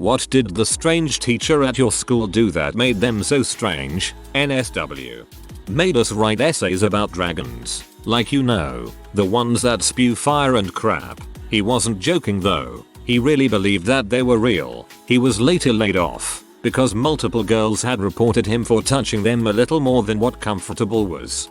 What did the strange teacher at your school do that made them so strange? NSW. Made us write essays about dragons. Like the ones that spew fire and crap. He wasn't joking though. He really believed that they were real. He was later laid off because multiple girls had reported him for touching them a little more than what comfortable was.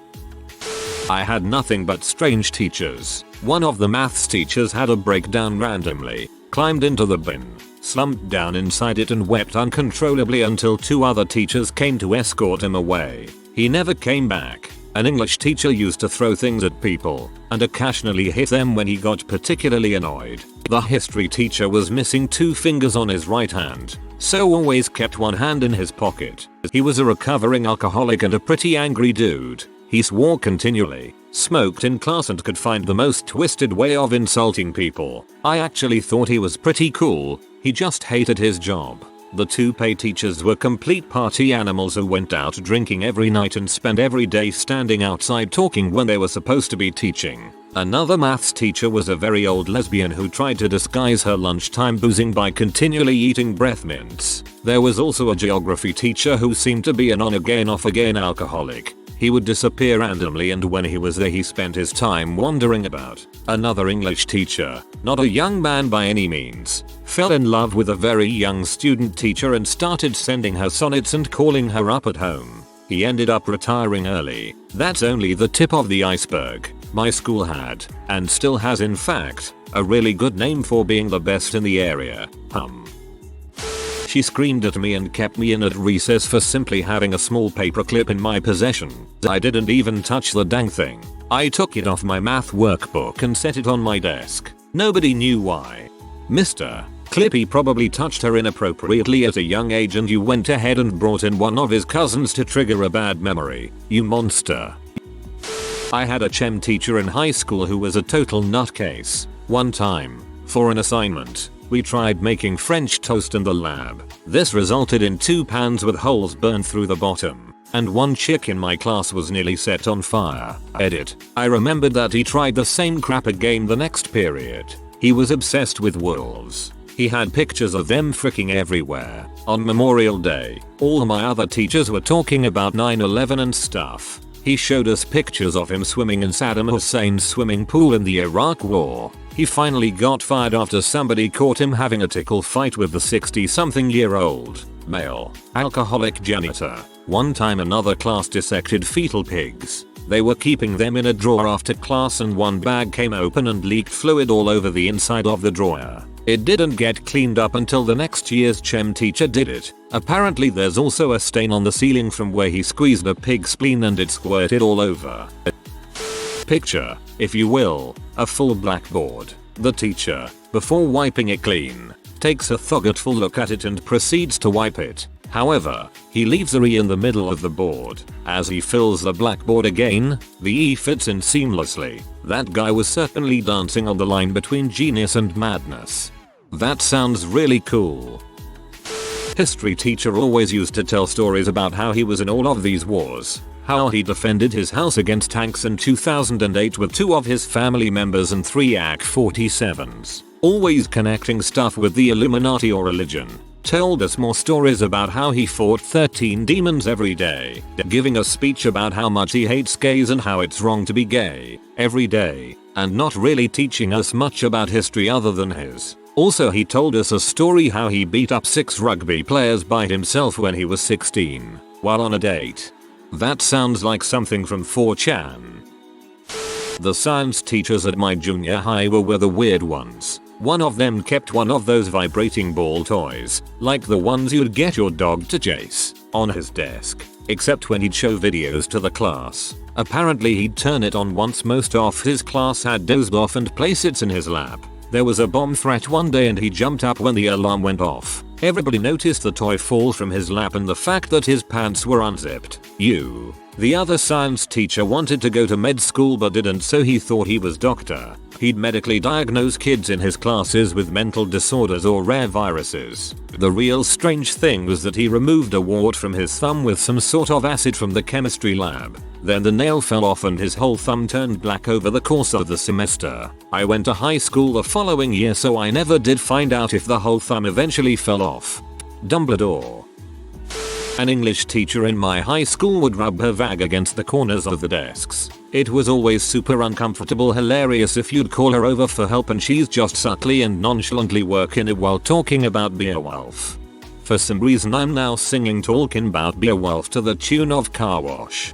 I had nothing but strange teachers. One of the maths teachers had a breakdown randomly, climbed into the bin, slumped down inside it and wept uncontrollably until 2 other teachers came to escort him away. He never came back. An English teacher used to throw things at people and occasionally hit them when he got particularly annoyed. The history teacher was missing 2 fingers on his right hand, so always kept one hand in his pocket. He was a recovering alcoholic and a pretty angry dude. He swore continually, smoked in class and could find the most twisted way of insulting people. I actually thought he was pretty cool. He just hated his job. The 2 paid teachers were complete party animals who went out drinking every night and spent every day standing outside talking when they were supposed to be teaching. Another maths teacher was a very old lesbian who tried to disguise her lunchtime boozing by continually eating breath mints. There was also a geography teacher who seemed to be an on-again off-again alcoholic. He would disappear randomly and when he was there he spent his time wandering about. Another English teacher, not a young man by any means, fell in love with a very young student teacher and started sending her sonnets and calling her up at home. He ended up retiring early. That's only the tip of the iceberg. My school had, and still has in fact, a really good name for being the best in the area. She screamed at me and kept me in at recess for simply having a small paperclip in my possession. I didn't even touch the dang thing. I took it off my math workbook and set it on my desk. Nobody knew why. Mr. Clippy probably touched her inappropriately at a young age and you went ahead and brought in one of his cousins to trigger a bad memory. You monster. I had a chem teacher in high school who was a total nutcase. One time, for an assignment, we tried making French toast in the lab. This resulted in 2 pans with holes burned through the bottom, and one chick in my class was nearly set on fire. Edit. I remembered that he tried the same crap again the next period. He was obsessed with wolves. He had pictures of them freaking everywhere. On Memorial Day, all my other teachers were talking about 9/11 and stuff. He showed us pictures of him swimming in Saddam Hussein's swimming pool in the Iraq War. He finally got fired after somebody caught him having a tickle fight with the 60-something-year-old male alcoholic janitor. One time another class dissected fetal pigs. They were keeping them in a drawer after class and one bag came open and leaked fluid all over the inside of the drawer. It didn't get cleaned up until the next year's chem teacher did it. Apparently there's also a stain on the ceiling from where he squeezed a pig spleen and it squirted all over. Picture, if you will, a full blackboard. The teacher, before wiping it clean, takes a thoughtful look at it and proceeds to wipe it. However, he leaves a E in the middle of the board. As he fills the blackboard again, the E fits in seamlessly. That guy was certainly dancing on the line between genius and madness. That sounds really cool. History teacher always used to tell stories about how he was in all of these wars. How he defended his house against tanks in 2008 with 2 of his family members and 3 AK-47s. Always connecting stuff with the Illuminati or religion. Told us more stories about how he fought 13 demons every day. Giving a speech about how much he hates gays and how it's wrong to be gay every day. And not really teaching us much about history other than his. Also he told us a story how he beat up 6 rugby players by himself when he was 16 while on a date. That sounds like something from 4chan. The science teachers at my junior high were the weird ones. One of them kept one of those vibrating ball toys, like the ones you'd get your dog to chase, on his desk. Except when he'd show videos to the class. Apparently he'd turn it on once most of his class had dozed off and place it in his lap. There was a bomb threat one day and he jumped up when the alarm went off. Everybody noticed the toy fall from his lap and the fact that his pants were unzipped. The other science teacher wanted to go to med school but didn't, so he thought he was doctor. He'd medically diagnose kids in his classes with mental disorders or rare viruses. The real strange thing was that he removed a wart from his thumb with some sort of acid from the chemistry lab. Then the nail fell off and his whole thumb turned black over the course of the semester. I went to high school the following year, so I never did find out if the whole thumb eventually fell off. Dumbledore. An English teacher in my high school would rub her vag against the corners of the desks. It was always super uncomfortable hilarious if you'd call her over for help and she's just subtly and nonchalantly working it while talking about Beowulf. For some reason I'm now singing talking about Beowulf to the tune of Car Wash.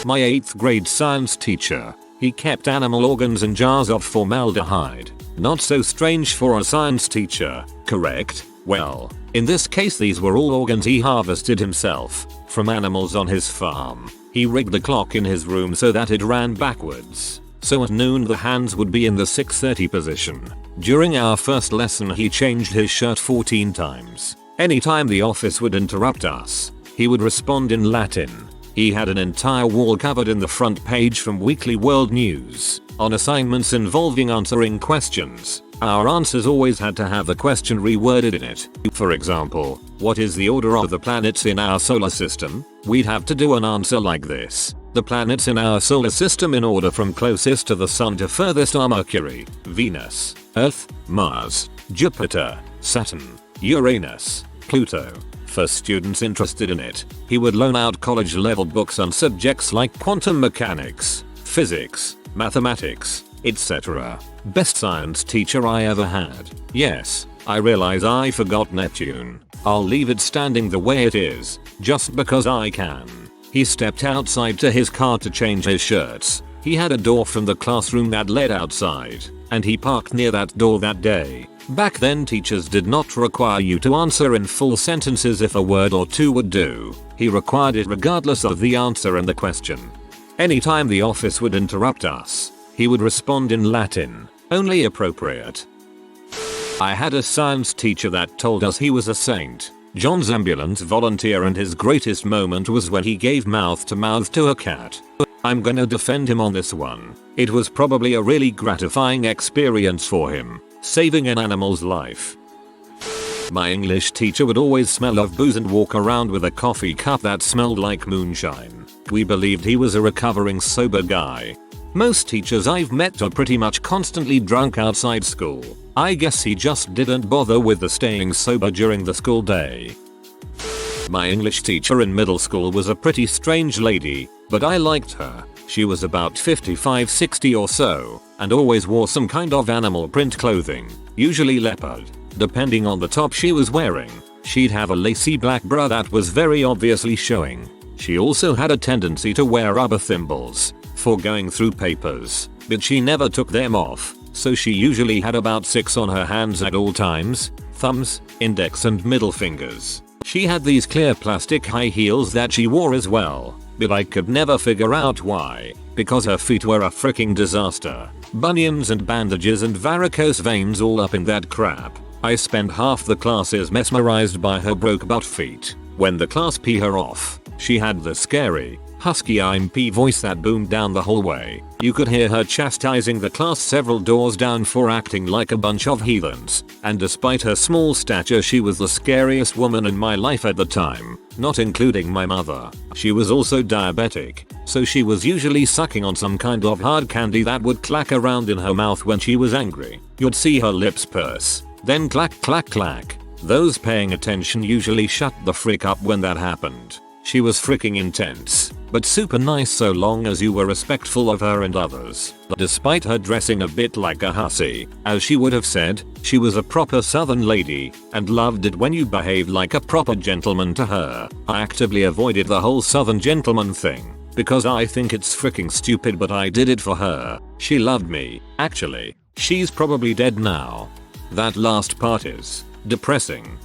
My 8th grade science teacher. He kept animal organs in jars of formaldehyde. Not so strange for a science teacher, correct? Well, in this case these were all organs he harvested himself from animals on his farm. He rigged the clock in his room so that it ran backwards. So at noon the hands would be in the 6:30 position. During our first lesson he changed his shirt 14 times. Anytime the office would interrupt us, he would respond in Latin. He had an entire wall covered in the front page from Weekly World News. On assignments involving answering questions, our answers always had to have a question reworded in it. For example, what is the order of the planets in our solar system? We'd have to do an answer like this. The planets in our solar system in order from closest to the sun to furthest are Mercury, Venus, Earth, Mars, Jupiter, Saturn, Uranus, Pluto. For students interested in it, he would loan out college-level books on subjects like quantum mechanics, physics, mathematics, etc. Best science teacher I ever had. Yes, I realize I forgot Neptune. I'll leave it standing the way it is, just because I can. He stepped outside to his car to change his shirts. He had a door from the classroom that led outside, and he parked near that door that day. Back then teachers did not require you to answer in full sentences if a word or two would do. He required it regardless of the answer and the question. Anytime the office would interrupt us, he would respond in Latin, only appropriate. I had a science teacher that told us he was a saint. John's ambulance volunteer, and his greatest moment was when he gave mouth to a cat. I'm gonna defend him on this one. It was probably a really gratifying experience for him, saving an animal's life. My English teacher would always smell of booze and walk around with a coffee cup that smelled like moonshine. We believed he was a recovering sober guy. Most teachers I've met are pretty much constantly drunk outside school. I guess he just didn't bother with the staying sober during the school day. My English teacher in middle school was a pretty strange lady, but I liked her. She was about 55-60 or so, and always wore some kind of animal print clothing, usually leopard, depending on the top she was wearing. She'd have a lacy black bra that was very obviously showing. She also had a tendency to wear rubber thimbles for going through papers, but she never took them off, so she usually had about 6 on her hands at all times, thumbs, index and middle fingers. She had these clear plastic high heels that she wore as well, but I could never figure out why, because her feet were a freaking disaster. Bunions and bandages and varicose veins all up in that crap. I spent half the classes mesmerized by her broke butt feet. When the class pee her off, she had the scary, husky IMP voice that boomed down the hallway. You could hear her chastising the class several doors down for acting like a bunch of heathens, and despite her small stature she was the scariest woman in my life at the time, not including my mother. She was also diabetic, so she was usually sucking on some kind of hard candy that would clack around in her mouth when she was angry. You'd see her lips purse, then clack clack clack. Those paying attention usually shut the frick up when that happened. She was freaking intense, but super nice so long as you were respectful of her and others. Despite her dressing a bit like a hussy, as she would have said, she was a proper southern lady, and loved it when you behaved like a proper gentleman to her. I actively avoided the whole southern gentleman thing, because I think it's freaking stupid, but I did it for her. She loved me. Actually, she's probably dead now. That last part is depressing.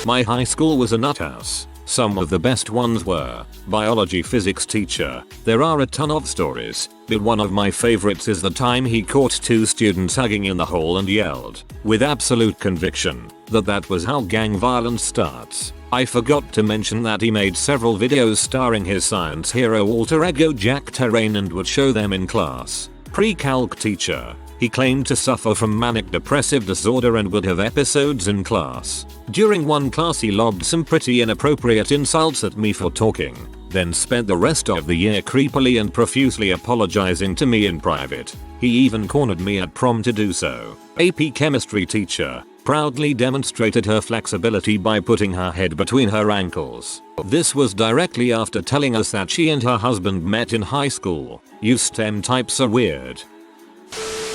My high school was a nut house. Some of the best ones were biology physics teacher. There are a ton of stories, but one of my favorites is the time he caught 2 students hugging in the hall and yelled, with absolute conviction, that was how gang violence starts. I forgot to mention that he made several videos starring his science hero alter ego Jack Terrain and would show them in class. Pre-calc teacher. He claimed to suffer from manic depressive disorder and would have episodes in class. During one class he lobbed some pretty inappropriate insults at me for talking. then spent the rest of the year creepily and profusely apologizing to me in private. He even cornered me at prom to do so. AP chemistry teacher proudly demonstrated her flexibility by putting her head between her ankles. This was directly after telling us that she and her husband met in high school. You STEM types are weird.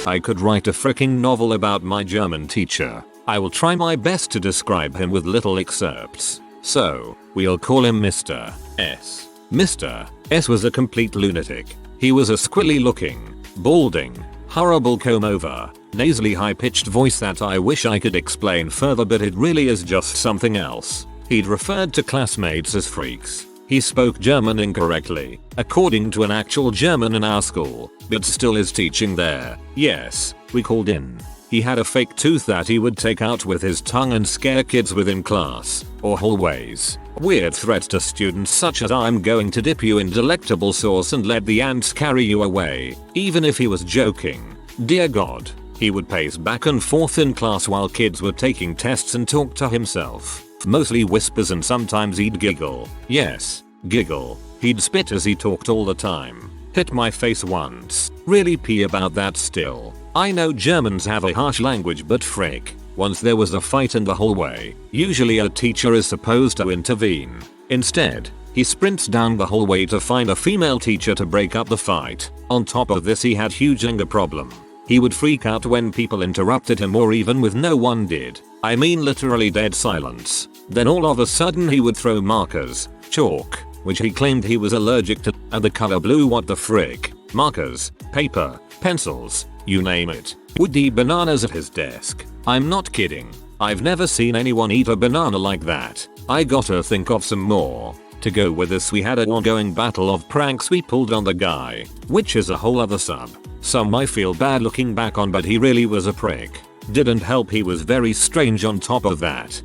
I could write a freaking novel about my German teacher. I will try my best to describe him with little excerpts. So, we'll call him Mr. S. Mr. S was a complete lunatic. He was a squilly looking, balding, horrible comb over, nasally high-pitched voice that I wish I could explain further, but it really is just something else. He'd referred to classmates as freaks. He spoke German incorrectly, according to an actual German in our school, but still is teaching there. Yes, we called in. He had a fake tooth that he would take out with his tongue and scare kids with in class or hallways. Weird threats to students such as "I'm going to dip you in delectable sauce and let the ants carry you away," even if he was joking. Dear God. He would pace back and forth in class while kids were taking tests and talk to himself. Mostly whispers, and sometimes he'd giggle. Yes, giggle. He'd spit as he talked all the time. Hit my face once. Really pee about that still. I know Germans have a harsh language, but frick. Once there was a fight in the hallway. Usually a teacher is supposed to intervene. Instead, he sprints down the hallway to find a female teacher to break up the fight. On top of this, he had huge anger problem. He would freak out when people interrupted him, or even with no one did. I mean literally dead silence. Then all of a sudden he would throw markers, chalk, which he claimed he was allergic to, and the color blue. What the frick? Markers, paper, pencils, you name it. Would eat bananas at his desk. I'm not kidding. I've never seen anyone eat a banana like that. I gotta think of some more. To go with this, we had an ongoing battle of pranks we pulled on the guy, which is a whole other sub. Some I feel bad looking back on, but he really was a prick. Didn't help he was very strange on top of that.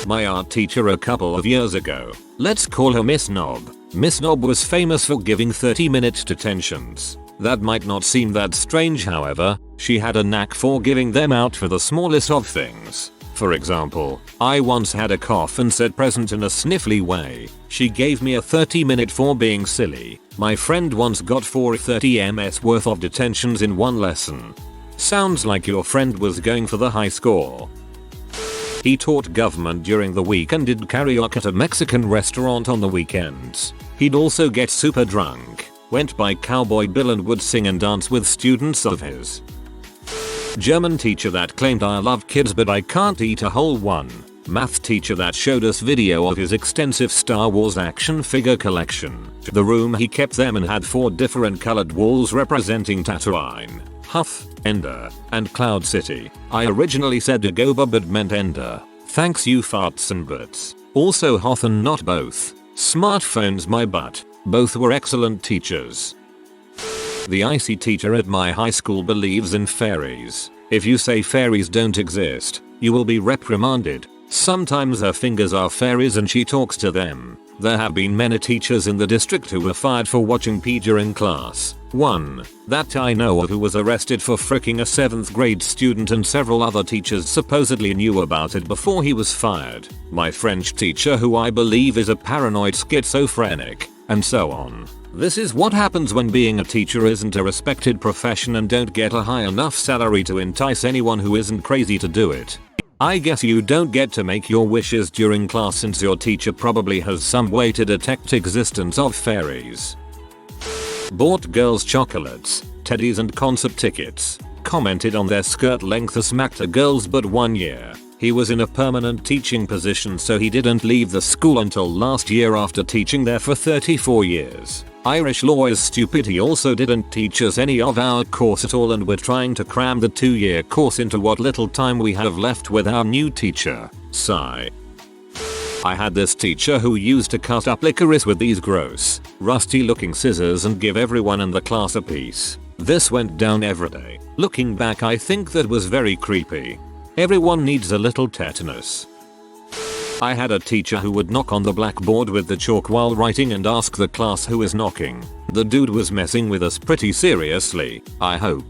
My art teacher a couple of years ago, let's call her Miss Knob. Miss Knob was famous for giving 30-minute detentions. That might not seem that strange, however, she had a knack for giving them out for the smallest of things. For example, I once had a cough and said present in a sniffly way. She gave me a 30-minute for being silly. My friend once got 430 ms worth of detentions in one lesson. Sounds like your friend was going for the high score. He taught government during the week and did karaoke at a Mexican restaurant on the weekends. He'd also get super drunk, went by Cowboy Bill, and would sing and dance with students of his. German teacher that claimed I love kids but I can't eat a whole one. Math teacher that showed us video of his extensive Star Wars action figure collection. The room he kept them in had 4 different colored walls representing Tatooine, Huff, Ender, and Cloud City. I originally said Dagobah but meant Ender. Thanks you farts and butts. Also Hoth and not both. Smartphones my butt. Both were excellent teachers. The IC teacher at my high school believes in fairies. If you say fairies don't exist, you will be reprimanded. Sometimes her fingers are fairies and she talks to them. There have been many teachers in the district who were fired for watching pee during class. One that I know of who was arrested for fricking a 7th grade student, and several other teachers supposedly knew about it before he was fired. My French teacher, who I believe is a paranoid schizophrenic, and so on. This is what happens when being a teacher isn't a respected profession and don't get a high enough salary to entice anyone who isn't crazy to do it. I guess you don't get to make your wishes during class since your teacher probably has some way to detect existence of fairies. Bought girls chocolates, teddies and concert tickets. Commented on their skirt length, smacked a girls but 1 year. He was in a permanent teaching position, so he didn't leave the school until last year after teaching there for 34 years. Irish law is stupid. He also didn't teach us any of our course at all, and we're trying to cram the 2-year course into what little time we have left with our new teacher. Sigh. I had this teacher who used to cut up licorice with these gross, rusty looking scissors and give everyone in the class a piece. This went down every day. Looking back, I think that was very creepy. Everyone needs a little tetanus. I had a teacher who would knock on the blackboard with the chalk while writing and ask the class who is knocking. The dude was messing with us pretty seriously, I hope.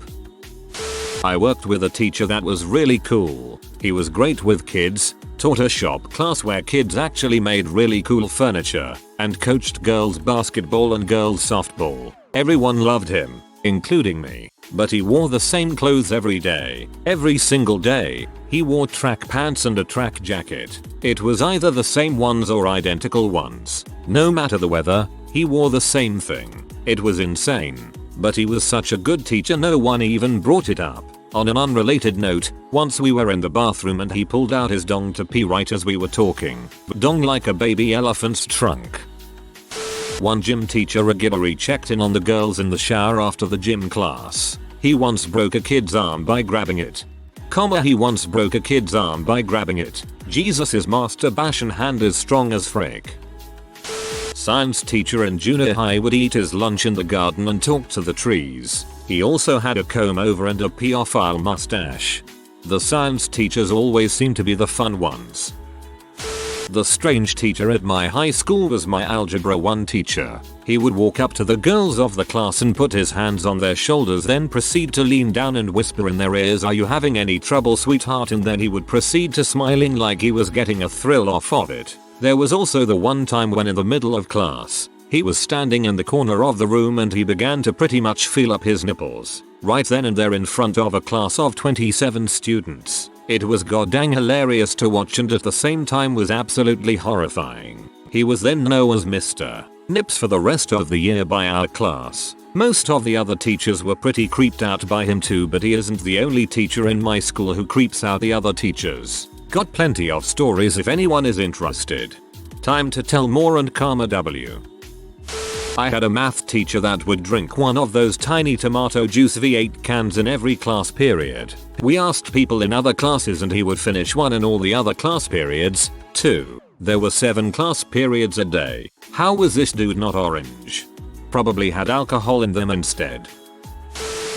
I worked with a teacher that was really cool. He was great with kids, taught a shop class where kids actually made really cool furniture, and coached girls basketball and girls softball. Everyone loved him, including me, but he wore the same clothes every day. Every single day, he wore track pants and a track jacket. It was either the same ones or identical ones. No matter the weather, he wore the same thing. It was insane. But he was such a good teacher no one even brought it up. On an unrelated note, once we were in the bathroom and he pulled out his dong to pee right as we were talking. Dong like a baby elephant's trunk. One gym teacher regularly checked in on the girls in the shower after the gym class. He once broke a kid's arm by grabbing it. He once broke a kid's arm by grabbing it. Jesus' master bashin' hand is strong as frick. Science teacher in junior high would eat his lunch in the garden and talk to the trees. He also had a comb over and a pedophile mustache. The science teachers always seem to be the fun ones. The strange teacher at my high school was my Algebra 1 teacher. He would walk up to the girls of the class and put his hands on their shoulders, then proceed to lean down and whisper in their ears, "Are you having any trouble, sweetheart?" And then he would proceed to smiling like he was getting a thrill off of it. There was also the one time when in the middle of class, he was standing in the corner of the room and he began to pretty much feel up his nipples. Right then and there in front of a class of 27 students. It was goddamn hilarious to watch and at the same time was absolutely horrifying. He was then known as Mr. Nips for the rest of the year by our class. Most of the other teachers were pretty creeped out by him too, but he isn't the only teacher in my school who creeps out the other teachers. Got plenty of stories if anyone is interested. Time to tell more and karma W. I had a math teacher that would drink one of those tiny tomato juice V8 cans in every class period. We asked people in other classes and he would finish one in all the other class periods, too. There were 7 class periods a day. How was this dude not orange? Probably had alcohol in them instead.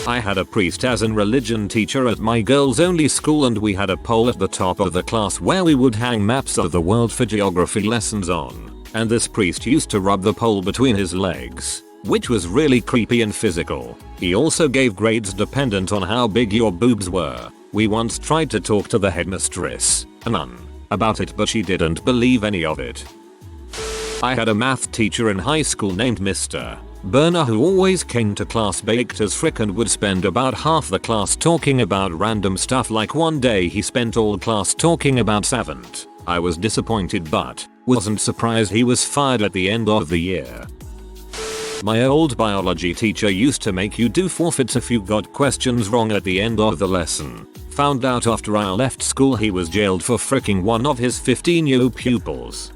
I had a priest as in religion teacher at my girls only school, and we had a pole at the top of the class where we would hang maps of the world for geography lessons on. And this priest used to rub the pole between his legs, which was really creepy and physical. He also gave grades dependent on how big your boobs were. We once tried to talk to the headmistress, a nun, about it, but she didn't believe any of it. I had a math teacher in high school named Mr. Burner who always came to class baked as frick and would spend about half the class talking about random stuff. Like one day he spent all class talking about Savant. I was disappointed but wasn't surprised he was fired at the end of the year. My old biology teacher used to make you do forfeits if you got questions wrong at the end of the lesson. Found out after I left school he was jailed for fricking one of his 15-year-old pupils.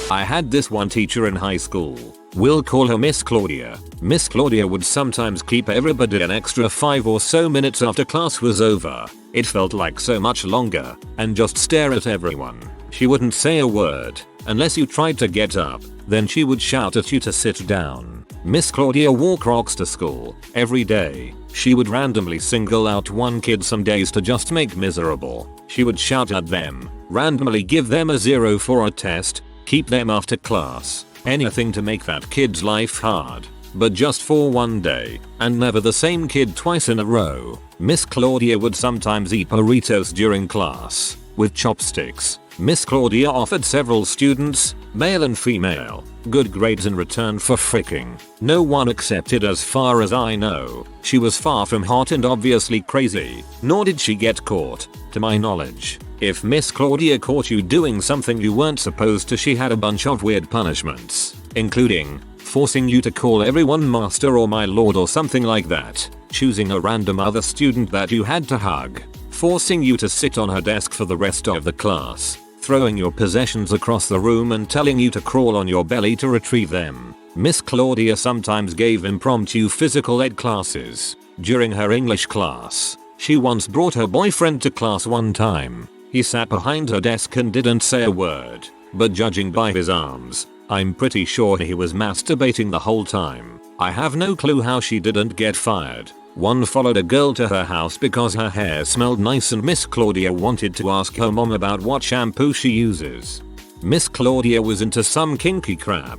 I had this one teacher in high school. We'll call her Miss Claudia. Miss Claudia would sometimes keep everybody an extra 5 or so minutes after class was over. It felt like so much longer, and just stare at everyone. She wouldn't say a word, unless you tried to get up, then she would shout at you to sit down. Miss Claudia wore Crocs to school, every day. She would randomly single out one kid some days to just make miserable. She would shout at them, randomly give them a 0 for a test, keep them after class, anything to make that kid's life hard. But just for one day, and never the same kid twice in a row. Miss Claudia would sometimes eat burritos during class, with chopsticks. Miss Claudia offered several students, male and female, good grades in return for fricking. No one accepted as far as I know. She was far from hot and obviously crazy, nor did she get caught, to my knowledge. If Miss Claudia caught you doing something you weren't supposed to, she had a bunch of weird punishments, including forcing you to call everyone master or my lord or something like that, choosing a random other student that you had to hug, forcing you to sit on her desk for the rest of the class, throwing your possessions across the room and telling you to crawl on your belly to retrieve them. Miss Claudia sometimes gave impromptu physical ed classes. During her English class, she once brought her boyfriend to class one time. He sat behind her desk and didn't say a word, but judging by his arms, I'm pretty sure he was masturbating the whole time. I have no clue how she didn't get fired. One followed a girl to her house because her hair smelled nice and Miss Claudia wanted to ask her mom about what shampoo she uses. Miss Claudia was into some kinky crap.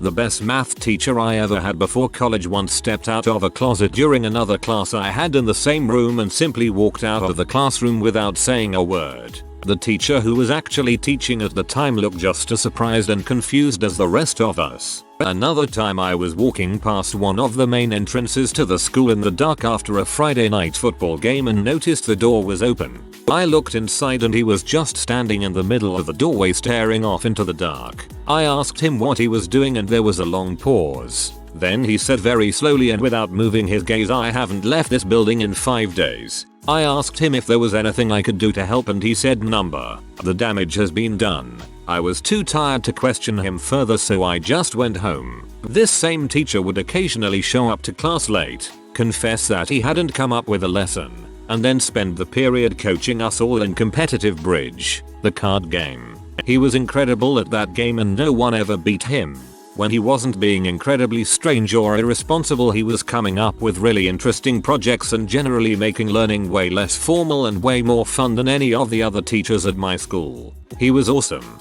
The best math teacher I ever had before college once stepped out of a closet during another class I had in the same room and simply walked out of the classroom without saying a word. The teacher who was actually teaching at the time looked just as surprised and confused as the rest of us. Another time I was walking past one of the main entrances to the school in the dark after a Friday night football game and noticed the door was open. I looked inside and he was just standing in the middle of the doorway staring off into the dark. I asked him what he was doing and there was a long pause. Then he said very slowly and without moving his gaze, "I haven't left this building in 5 days. I asked him if there was anything I could do to help and he said number. The damage has been done." I was too tired to question him further, so I just went home. This same teacher would occasionally show up to class late, confess that he hadn't come up with a lesson, and then spend the period coaching us all in competitive bridge, the card game. He was incredible at that game and no one ever beat him. When he wasn't being incredibly strange or irresponsible, he was coming up with really interesting projects and generally making learning way less formal and way more fun than any of the other teachers at my school. He was awesome.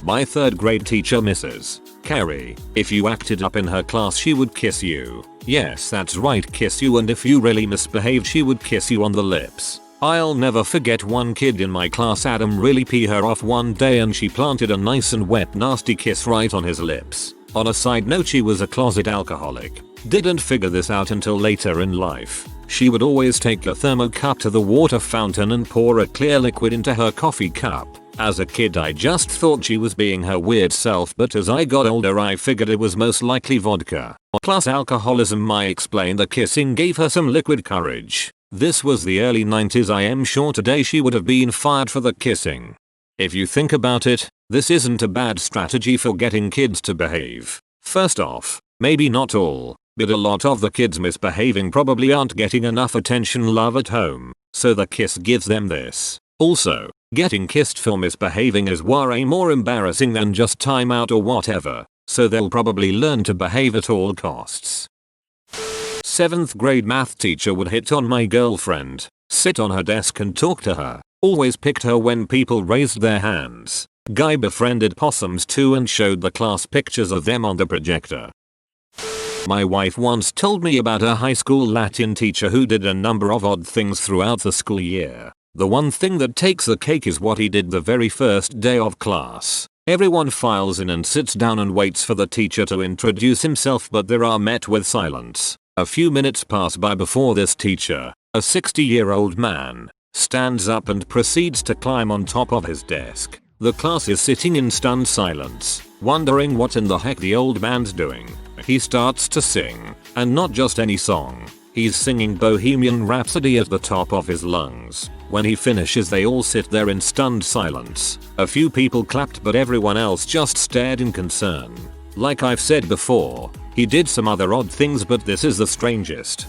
My 3rd grade teacher, Mrs. Carey. If you acted up in her class, she would kiss you. Yes, that's right, kiss you, and if you really misbehaved, she would kiss you on the lips. I'll never forget one kid in my class, Adam, really pee her off one day and she planted a nice and wet nasty kiss right on his lips. On a side note, she was a closet alcoholic. Didn't figure this out until later in life. She would always take a thermocup to the water fountain and pour a clear liquid into her coffee cup. As a kid I just thought she was being her weird self, but as I got older I figured it was most likely vodka. Plus alcoholism. My explain the kissing gave her some liquid courage. This was the early 90s. I am sure today she would have been fired for the kissing. If you think about it, this isn't a bad strategy for getting kids to behave. First off, maybe not all, but a lot of the kids misbehaving probably aren't getting enough attention, love at home, so the kiss gives them this. Also, getting kissed for misbehaving is way more embarrassing than just time out or whatever, so they'll probably learn to behave at all costs. 7th grade math teacher would hit on my girlfriend, sit on her desk and talk to her, always picked her when people raised their hands. Guy befriended possums too and showed the class pictures of them on the projector. My wife once told me about a high school Latin teacher who did a number of odd things throughout the school year. The one thing that takes the cake is what he did the very first day of class. Everyone files in and sits down and waits for the teacher to introduce himself, but they are met with silence. A few minutes pass by before this teacher, a 60-year-old man, stands up and proceeds to climb on top of his desk. The class is sitting in stunned silence, wondering what in the heck the old man's doing. He starts to sing, and not just any song. He's singing Bohemian Rhapsody at the top of his lungs. When he finishes, they all sit there in stunned silence. A few people clapped, but everyone else just stared in concern. Like I've said before, he did some other odd things, but this is the strangest.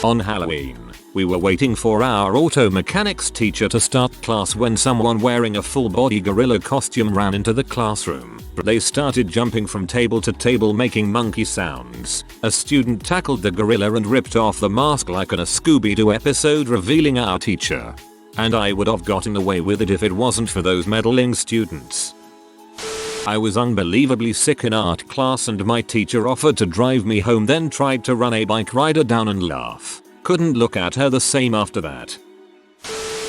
On Halloween, we were waiting for our auto mechanics teacher to start class when someone wearing a full-body gorilla costume ran into the classroom. They started jumping from table to table making monkey sounds. A student tackled the gorilla and ripped off the mask like in a Scooby-Doo episode, revealing our teacher. And I would have gotten away with it if it wasn't for those meddling students. I was unbelievably sick in art class and my teacher offered to drive me home, then tried to run a bike rider down and laugh. Couldn't look at her the same after that.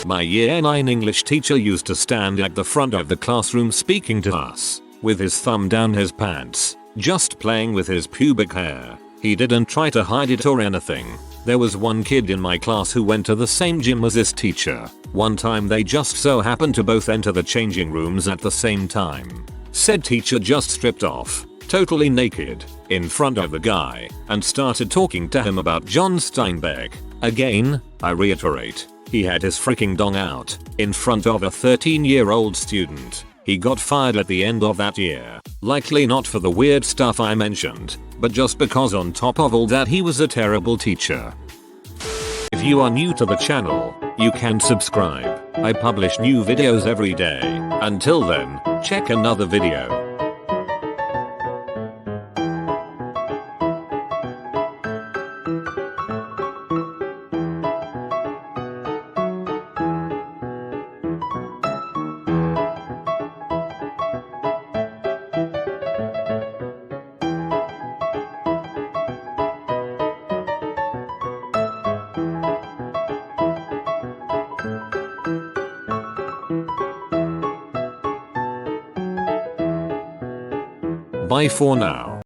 My year 9 English teacher used to stand at the front of the classroom speaking to us, with his thumb down his pants, just playing with his pubic hair. He didn't try to hide it or anything. There was one kid in my class who went to the same gym as this teacher. One time they just so happened to both enter the changing rooms at the same time. Said teacher just stripped off, totally naked, in front of the guy, and started talking to him about John Steinbeck. Again, I reiterate, he had his freaking dong out, in front of a 13-year-old student. He got fired at the end of that year. Likely not for the weird stuff I mentioned, but just because on top of all that he was a terrible teacher. If you are new to the channel, you can subscribe. I publish new videos every day. Until then, check another video. Bye for now.